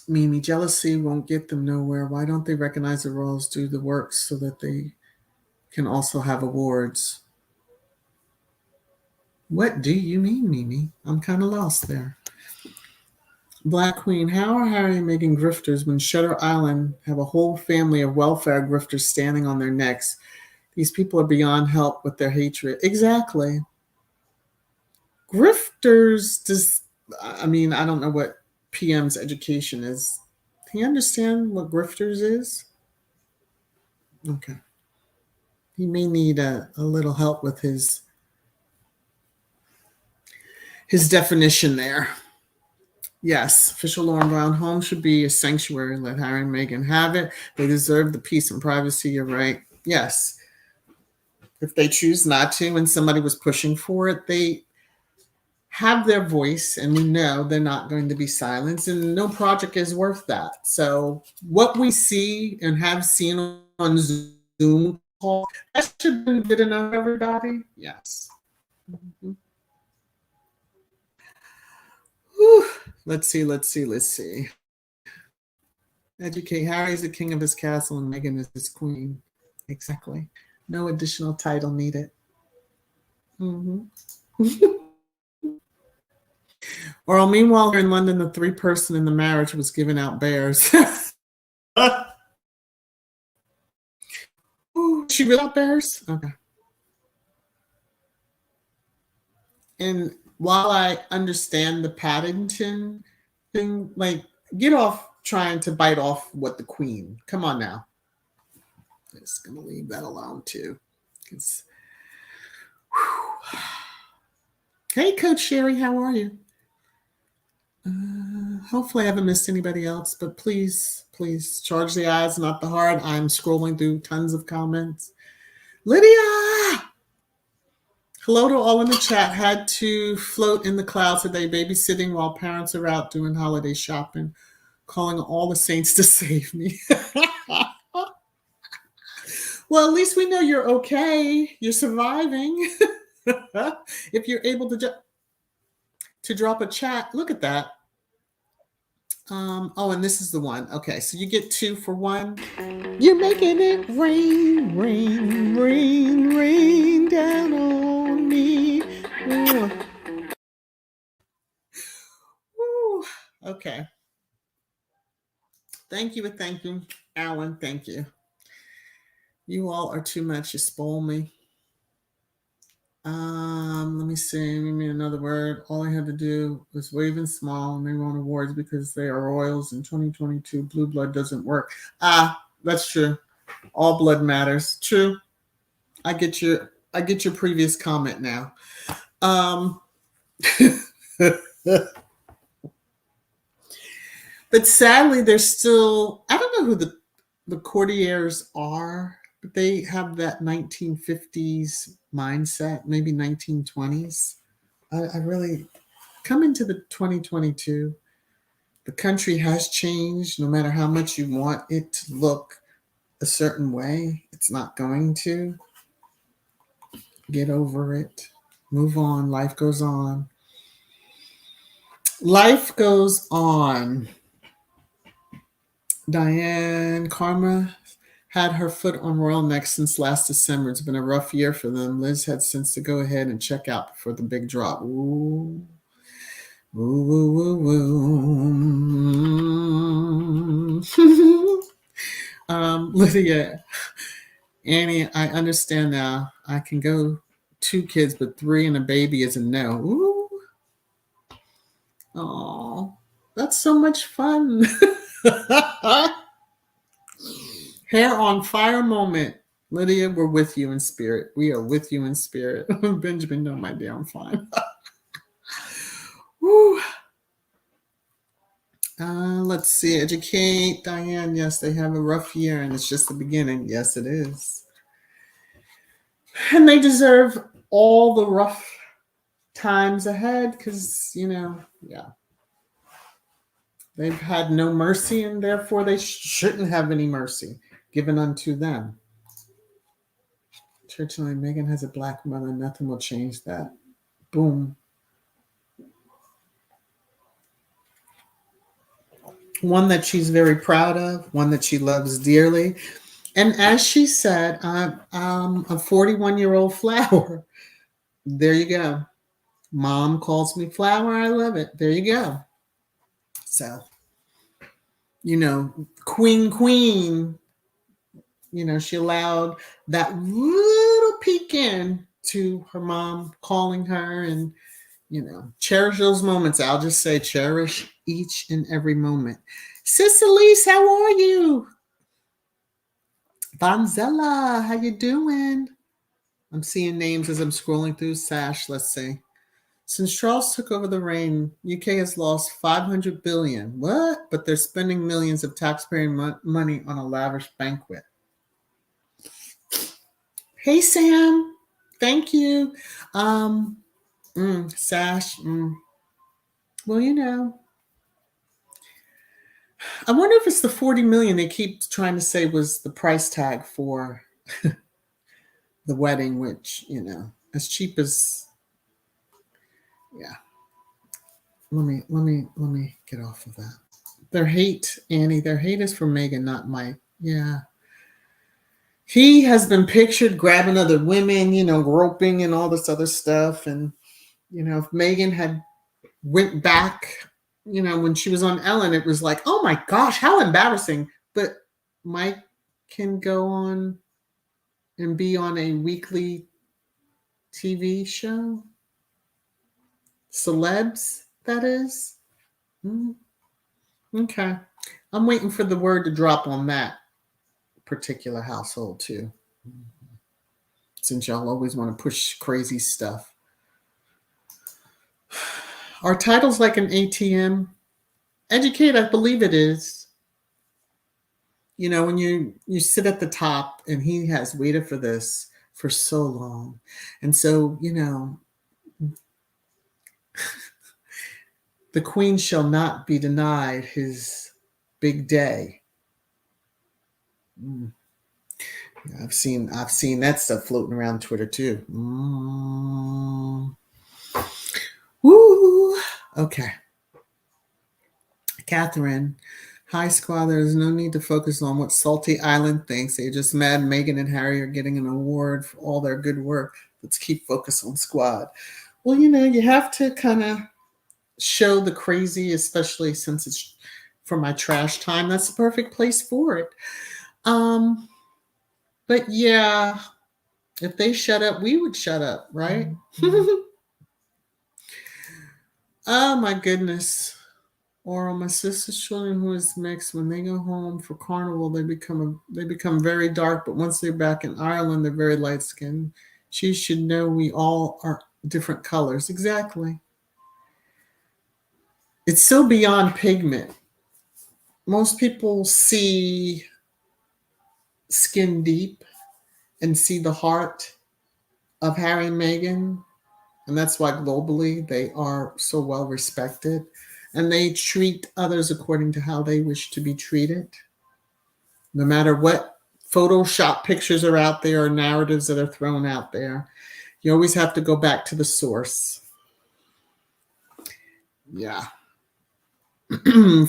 Mimi, jealousy won't get them nowhere. Why don't they recognize the roles, do the work so that they can also have awards? What do you mean, Mimi? I'm kind of lost there. Black Queen, how are Harry and Meghan grifters when Shutter Island have a whole family of welfare grifters standing on their necks? These people are beyond help with their hatred. Exactly. Grifters, I don't know what PM's education is. Can you understand what grifters is? Okay. He may need a little help with his definition there. Yes, official Lauren Brown home should be a sanctuary. Let Harry and Meghan have it. They deserve the peace and privacy. You're right. Yes. If they choose not to and somebody was pushing for it, they have their voice, and we know they're not going to be silenced, and no project is worth that. So what we see and have seen on Zoom calls, that should have been good enough, everybody. Yes. Mm-hmm. Let's see. Educate. Harry's the king of his castle and Meghan is his queen. Exactly. No additional title needed. Mm-hmm. Or meanwhile, here in London, the 3-person in the marriage was giving out bears. Ooh, she really got bears? Okay. And while I understand the Paddington thing, like, get off trying to bite off what the Queen. Come on now. I'm just going to leave that alone too. Hey, Coach Sherry, how are you? Hopefully I haven't missed anybody else, but please, please charge the eyes, not the heart. I'm scrolling through tons of comments. Lydia! Hello to all in the chat. Had to float in the clouds today, babysitting while parents are out doing holiday shopping, calling all the saints to save me. Well, at least we know you're okay. You're surviving. If you're able to drop a chat, look at that. Oh, and this is the one. Okay, so you get 2 for 1. You're making it rain, rain, rain, rain down on me. Ooh. Ooh. Okay. Thank you, Alan. Thank you. You all are too much. You spoil me. Let me see. Give me another word. All I had to do was wave and smile, and they won awards because they are royals. In 2022, blue blood doesn't work. That's true. All blood matters. True. I get your previous comment now. But sadly, there's still, I don't know who the courtiers are, but they have that 1950s mindset, maybe 1920s. I really, come into the 2022, the country has changed. No matter how much you want it to look a certain way, it's not going to. Get over it. Move on. Life goes on. Life goes on. Diane Karma had her foot on Royal Neck since last December. It's been a rough year for them. Liz had sense to go ahead and check out before the big drop. Ooh. Woo, woo, woo, woo. Lydia, Annie, I understand now. I can go 2 kids, but 3 and a baby is a no. Ooh. Oh, that's so much fun. Hair on fire moment. Lydia, we're with you in spirit. We are with you in spirit. Benjamin, no, my dear, I'm fine. Woo. Let's see. Educate. Diane, yes, they have a rough year and it's just the beginning. Yes, it is. And they deserve all the rough times ahead because, yeah. They've had no mercy and therefore they shouldn't have any mercy given unto them. Churchill and Meghan has a black mother. Nothing will change that. Boom. One that she's very proud of, one that she loves dearly. And as she said, I'm a 41-year-old flower. There you go. Mom calls me flower. I love it. There you go. So, queen, she allowed that little peek in to her mom calling her and, cherish those moments. I'll just say cherish each and every moment. Sister Lise, how are you? Vanzella, how you doing? I'm seeing names as I'm scrolling through Sash. Let's see. Since Charles took over the reign, UK has lost 500 billion. What? But they're spending millions of taxpayer money on a lavish banquet. Hey, Sam. Thank you. Sash. Well, I wonder if it's the 40 million they keep trying to say was the price tag for the wedding, which, as cheap as, yeah. Let me get off of that. Their hate, Annie, their hate is for Meghan, not Mike. Yeah. He has been pictured grabbing other women, roping and all this other stuff. And, if Meghan had went back, when she was on Ellen, it was like, oh my gosh, how embarrassing. But Mike can go on and be on a weekly TV show. Celebs, that is. Mm, okay. I'm waiting for the word to drop on that particular household too. Since y'all always want to push crazy stuff. Are titles like an ATM? Educate, I believe it is. You know, when you sit at the top and he has waited for this for so long. And so, you know, the queen shall not be denied his big day. Mm. I've seen that stuff floating around Twitter too. Woo. Okay. Catherine. Hi, squad. There's no need to focus on what Salty Island thinks. They're just mad Meghan and Harry are getting an award for all their good work. Let's keep focus on squad. Well, you know, you have to kind of show the crazy, especially since it's for my trash time. That's the perfect place for it. But yeah, if they shut up, we would shut up, right? Oh my goodness. Or my sister's children who is mixed, when they go home for carnival, they become very dark, but once they're back in Ireland, they're very light skinned. She should know we all are different colors. Exactly. It's so beyond pigment. Most people see skin deep and see the heart of Harry and Meghan. And that's why globally they are so well respected. And they treat others according to how they wish to be treated. No matter what Photoshop pictures are out there or narratives that are thrown out there, you always have to go back to the source. Yeah.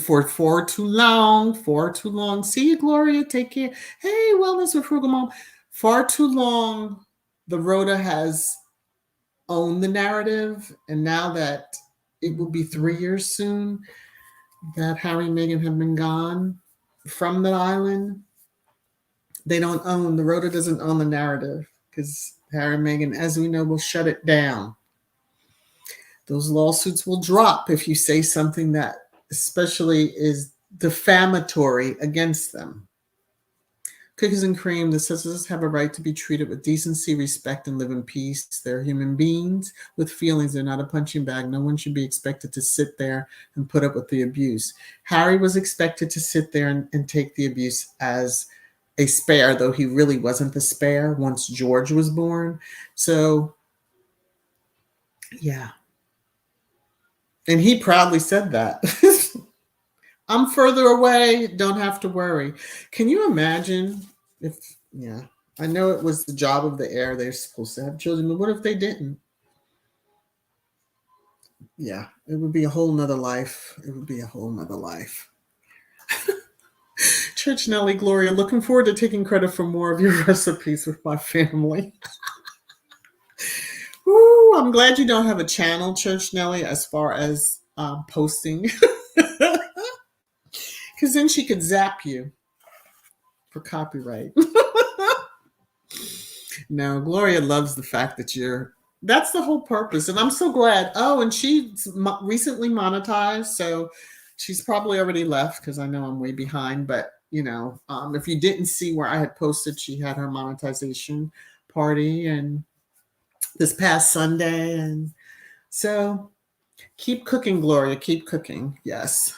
For far too long. See you, Gloria. Take care. Hey, Wellness with Frugal Mom. Far too long, the Rhoda has owned the narrative. And now that it will be 3 years soon that Harry and Meghan have been gone from the island, they don't own, the Rhoda doesn't own the narrative because Harry and Meghan, as we know, will shut it down. Those lawsuits will drop if you say something that especially is defamatory against them. Cookies and cream, the sisters have a right to be treated with decency, respect, and live in peace. They're human beings with feelings. They're not a punching bag. No one should be expected to sit there and put up with the abuse. Harry was expected to sit there and take the abuse as a spare, though he really wasn't the spare once George was born. So, yeah. And he proudly said that. I'm further away, don't have to worry. Can you imagine if, yeah, I know it was the job of the heir, they're supposed to have children, but what if they didn't? Yeah, it would be a whole nother life. It would be a whole nother life. Church Nelly, Gloria, looking forward to taking credit for more of your recipes with my family. Woo, I'm glad you don't have a channel, Church Nelly, as far as posting. Because then she could zap you for copyright. No, Gloria loves the fact that that's the whole purpose. And I'm so glad. Oh, and she's recently monetized. So she's probably already left because I know I'm way behind. But, you know, if you didn't see where I had posted, she had her monetization party and this past Sunday. And so keep cooking, Gloria. Keep cooking. Yes.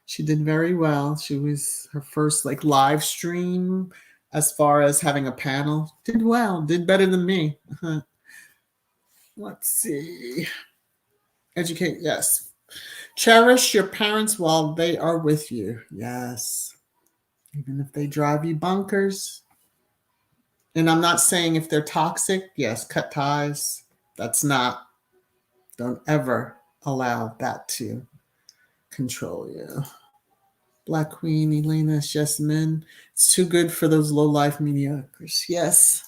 She did very well. She was her first like live stream as far as having a panel. Did well, did better than me. Let's see. Educate, yes. Cherish your parents while they are with you. Yes. Even if they drive you bonkers. And I'm not saying if they're toxic, yes, cut ties. Don't ever allow that to control you. Black Queen, Elena, Jasmine. It's too good for those low-life mediocres. Yes.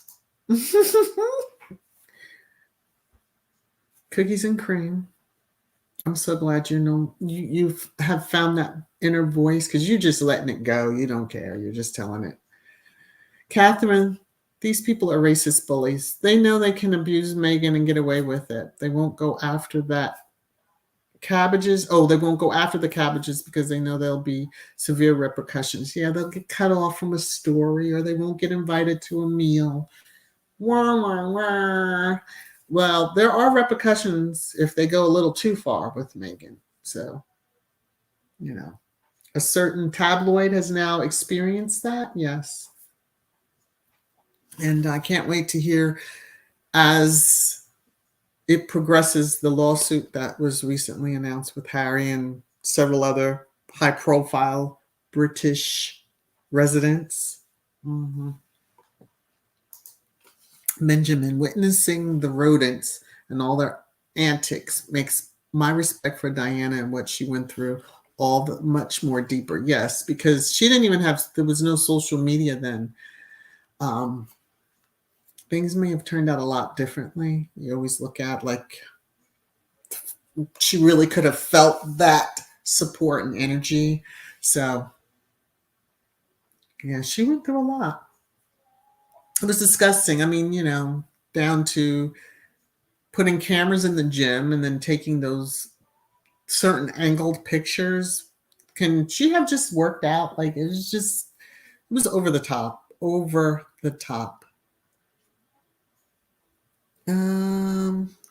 Cookies and cream. I'm so glad you have found that inner voice because you're just letting it go. You don't care. You're just telling it. Catherine, these people are racist bullies. They know they can abuse Meghan and get away with it. They won't go after that cabbages. Oh, they won't go after the cabbages because they know there'll be severe repercussions. Yeah, they'll get cut off from a story, or they won't get invited to a meal. Wah, wah, wah. Well, there are repercussions if they go a little too far with Meghan. So, a certain tabloid has now experienced that. Yes. And I can't wait to hear as it progresses the lawsuit that was recently announced with Harry and several other high profile British residents. Mm-hmm. Benjamin, witnessing the rodents and all their antics makes my respect for Diana and what she went through all the much more deeper. Yes, because she didn't even there was no social media then. Things may have turned out a lot differently. You always look at like she really could have felt that support and energy. So yeah, she went through a lot. It was disgusting. I mean, down to putting cameras in the gym and then taking those certain angled pictures. Can she have just worked out? Like it was over the top. Over the top.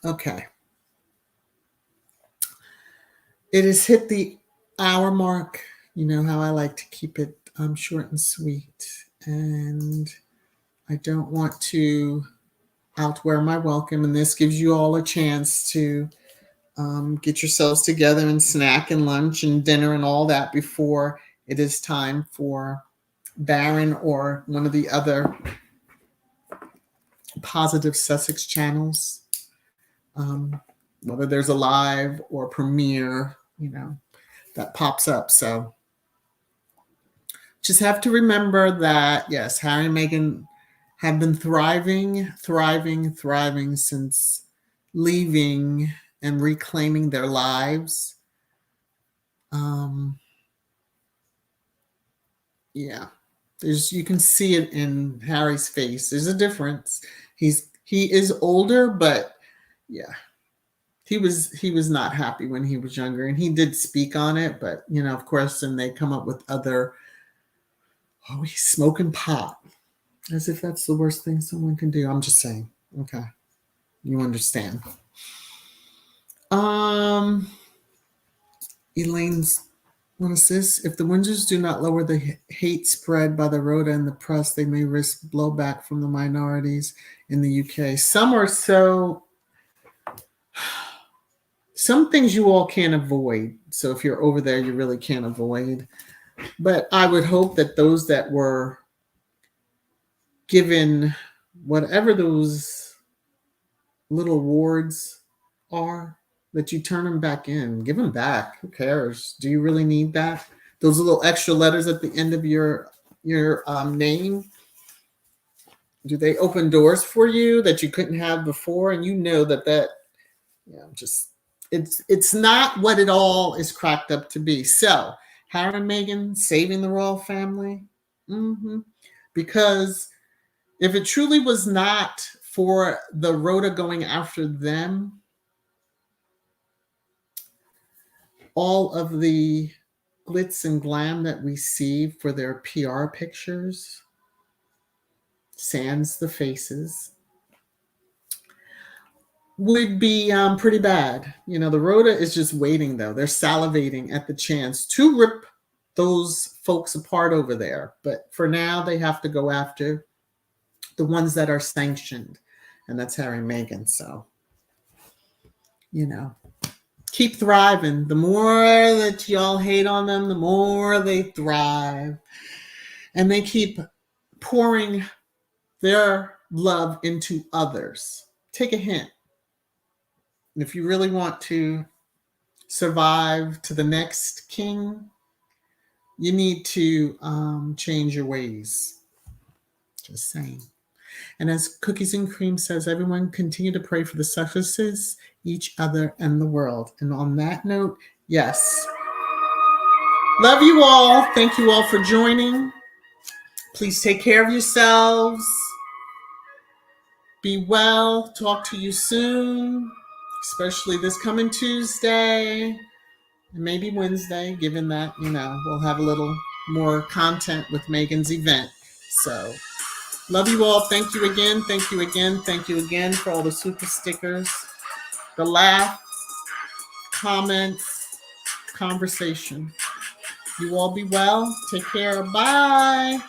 Okay. It has hit the hour mark. You know how I like to keep it short and sweet. And I don't want to outwear my welcome. And this gives you all a chance to get yourselves together and snack and lunch and dinner and all that before it is time for Baron or one of the other positive Sussex channels, whether there's a live or premiere, that pops up. So just have to remember that, yes, Harry and Meghan have been thriving since leaving and reclaiming their lives. Yeah, you can see it in Harry's face. There's a difference. He is older, but yeah, he was not happy when he was younger, and he did speak on it. But of course, then they come up with other. Oh, he's smoking pot, as if that's the worst thing someone can do. I'm just saying. Okay, you understand. Elaine's, what is this? If the Windsors do not lower the hate spread by the Rhoda and the press, they may risk blowback from the minorities in the UK. Some things you all can't avoid. So if you're over there, you really can't avoid. But I would hope that those that were given whatever those little awards are, that you turn them back in. Give them back. Who cares? Do you really need that? Those little extra letters at the end of your name, do they open doors for you that you couldn't have before? And it's not what it all is cracked up to be. So Harry and Meghan saving the royal family, because if it truly was not for the Rhoda going after them, all of the glitz and glam that we see for their PR pictures, sans the faces, would be pretty bad. The Rhoda is just waiting, though. They're salivating at the chance to rip those folks apart over there. But for now, they have to go after the ones that are sanctioned, and that's Harry and Meghan. So, keep thriving. The more that y'all hate on them, the more they thrive. And they keep pouring their love into others. Take a hint. If you really want to survive to the next king, you need to change your ways. Just saying. And as Cookies and Cream says, everyone continue to pray for the Sussexes, each other, and the world. And on that note, yes. Love you all. Thank you all for joining. Please take care of yourselves. Be well. Talk to you soon, especially this coming Tuesday. And maybe Wednesday, given that, we'll have a little more content with Megan's event. So love you all. Thank you again. Thank you again. Thank you again for all the super stickers, the laugh, comments, conversation. You all be well. Take care. Bye.